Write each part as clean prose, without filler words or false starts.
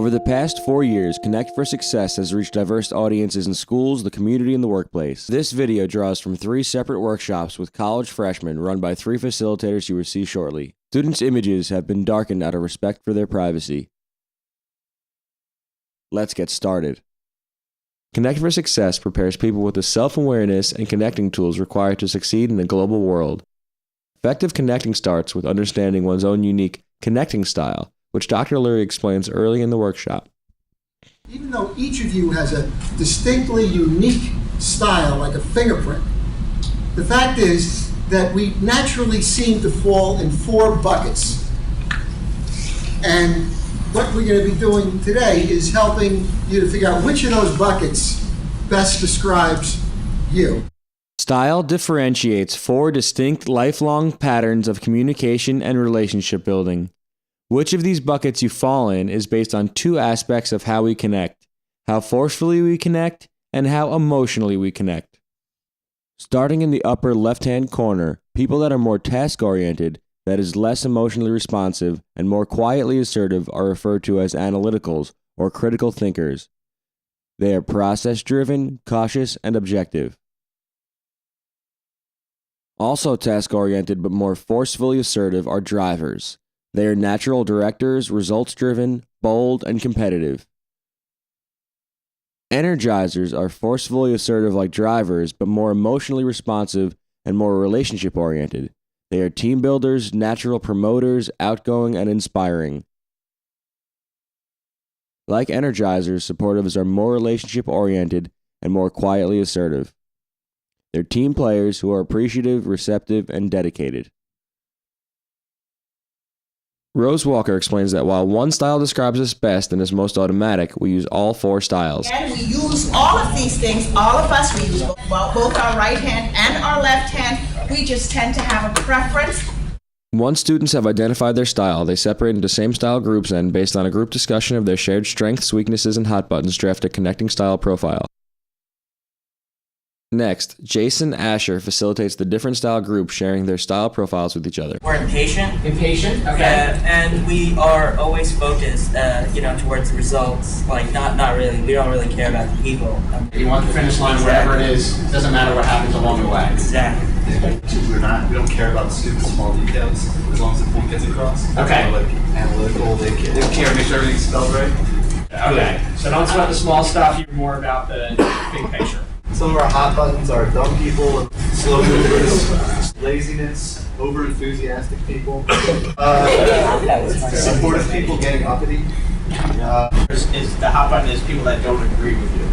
Over the past 4 years, Connect for Success has reached diverse audiences in schools, the community, and the workplace. This video draws from 3 separate workshops with college freshmen run by 3 facilitators you will see shortly. Students' images have been darkened out of respect for their privacy. Let's get started. Connect for Success prepares people with the self-awareness and connecting tools required to succeed in a global world. Effective connecting starts with understanding one's own unique connecting style, which Dr. Lurie explains early in the workshop. Even though each of you has a distinctly unique style, like a fingerprint, the fact is that we naturally seem to fall in 4 buckets. And what we're going to be doing today is helping you to figure out which of those buckets best describes you. Style differentiates 4 distinct lifelong patterns of communication and relationship building. Which of these buckets you fall in is based on 2 aspects of how we connect: how forcefully we connect and how emotionally we connect. Starting in the upper left-hand corner, people that are more task-oriented, that is less emotionally responsive, and more quietly assertive are referred to as analyticals or critical thinkers. They are process-driven, cautious, and objective. Also task-oriented but more forcefully assertive are drivers. They are natural directors, results-driven, bold, and competitive. Energizers are forcefully assertive like drivers, but more emotionally responsive and more relationship-oriented. They are team builders, natural promoters, outgoing, and inspiring. Like energizers, supportives are more relationship-oriented and more quietly assertive. They're team players who are appreciative, receptive, and dedicated. Rose Walker explains that while one style describes us best and is most automatic, we use all 4 styles. And we use all of these things, all of us, we use both our right hand and our left hand. We just tend to have a preference. Once students have identified their style, they separate into same style groups and, based on a group discussion of their shared strengths, weaknesses, and hot buttons, draft a connecting style profile. Next, Jason Asher facilitates the different style groups sharing their style profiles with each other. We're impatient. Impatient? Okay. And we are always focused, towards the results. Like, not really. We don't really care about the people. You want the finish line, wherever it is. Doesn't matter what happens along the way. Exactly. We don't care about the stupid small details as long as the point gets across. Okay. They're like analytical. They care to make sure everything's spelled right. Okay. So don't sweat the small stuff. You're more about the big picture. Some of our hot buttons are dumb people, slow movers, laziness, over-enthusiastic people, supportive people getting uppity. Is the hot button is people that don't agree with you.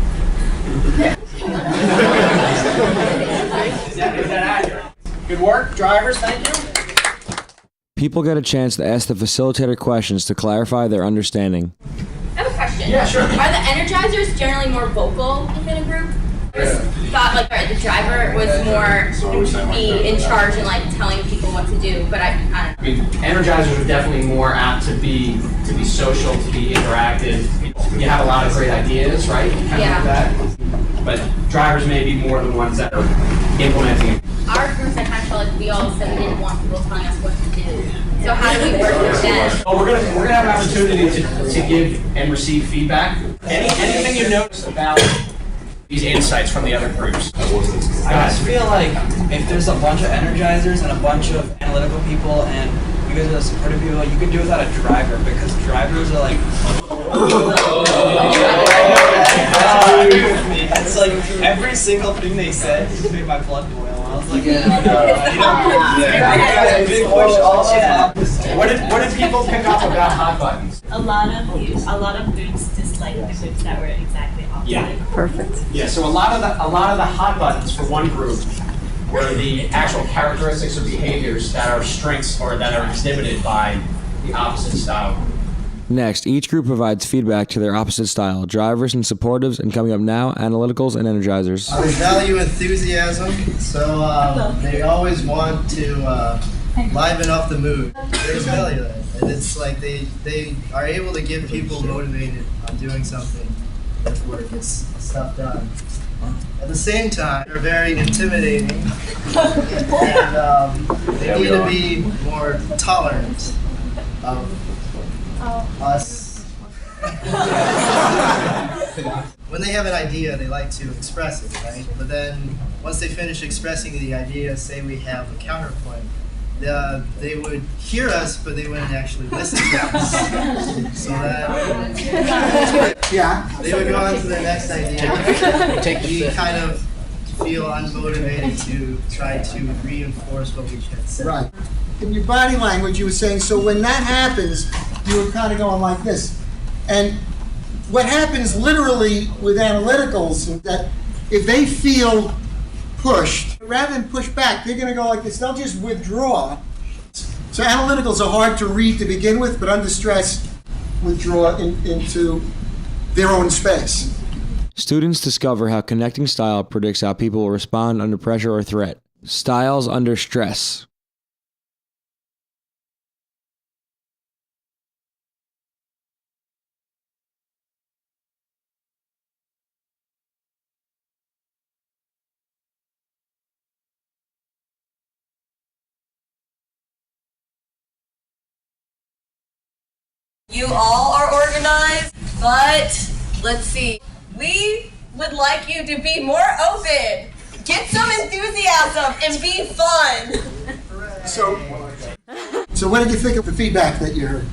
Is that accurate? Good work, drivers. Thank you. People get a chance to ask the facilitator questions to clarify their understanding. I have a question. Yeah, sure. Are the energizers generally more vocal within a group? Thought like the driver was more be in charge and like telling people what to do, but I don't know. Energizers are definitely more apt to be social, to be interactive. You have a lot of great ideas, right? Yeah. Like that. But drivers may be more the ones that are implementing it. Our groups, I kind of felt like we all said we didn't want people telling us what to do. So how do we work with them? Well, we're gonna have an opportunity to give and receive feedback. Anything you notice about these insights from the other groups? I just feel like if there's a bunch of energizers and a bunch of analytical people and you guys are the supportive people, you could do without a driver because drivers are like it's like every single thing they said just made my blood boil. I was like, What did people pick up about hot buttons? A lot of groups dislike the groups that were exactly opposite. Yeah. Perfect. Yeah, so a lot of the hot buttons for one group were the actual characteristics or behaviors that are strengths or that are exhibited by the opposite style. Next, each group provides feedback to their opposite style, drivers and supportives, and coming up now, analyticals and energizers. They value enthusiasm, so they always want to liven up the mood. They value that. And it's like they are able to get people motivated on doing something, therefore it gets stuff done. At the same time, they're very intimidating, and they need to be more tolerant of us. when they have an idea, they like to express it, right? But then once they finish expressing the idea, say we have a counterpoint, they would hear us, but they wouldn't actually listen to us. So that Yeah. they would go on to their next idea. We kind of feel unmotivated to try to reinforce what we had said. Right. In your body language, you were saying, so when that happens, you were kind of going like this. And what happens literally with analyticals is that if they feel pushed, rather than push back, they're going to go like this. They'll just withdraw. So analyticals are hard to read to begin with, but under stress, withdraw into their own space. Students discover how connecting style predicts how people will respond under pressure or threat. Styles under stress. You all are organized, but let's see. We would like you to be more open. Get some enthusiasm and be fun. So what did you think of the feedback that you heard?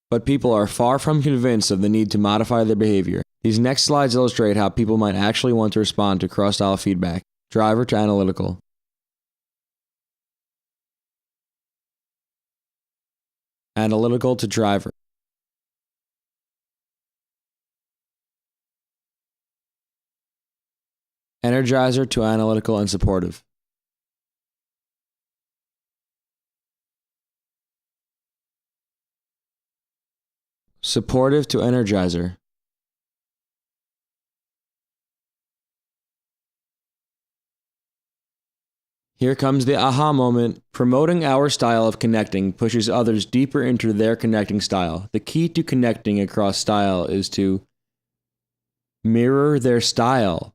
But people are far from convinced of the need to modify their behavior. These next slides illustrate how people might actually want to respond to cross-style feedback. Driver to analytical. Analytical to driver. Energizer to analytical and supportive. Supportive to energizer. Here comes the aha moment. Promoting our style of connecting pushes others deeper into their connecting style. The key to connecting across style is to mirror their style.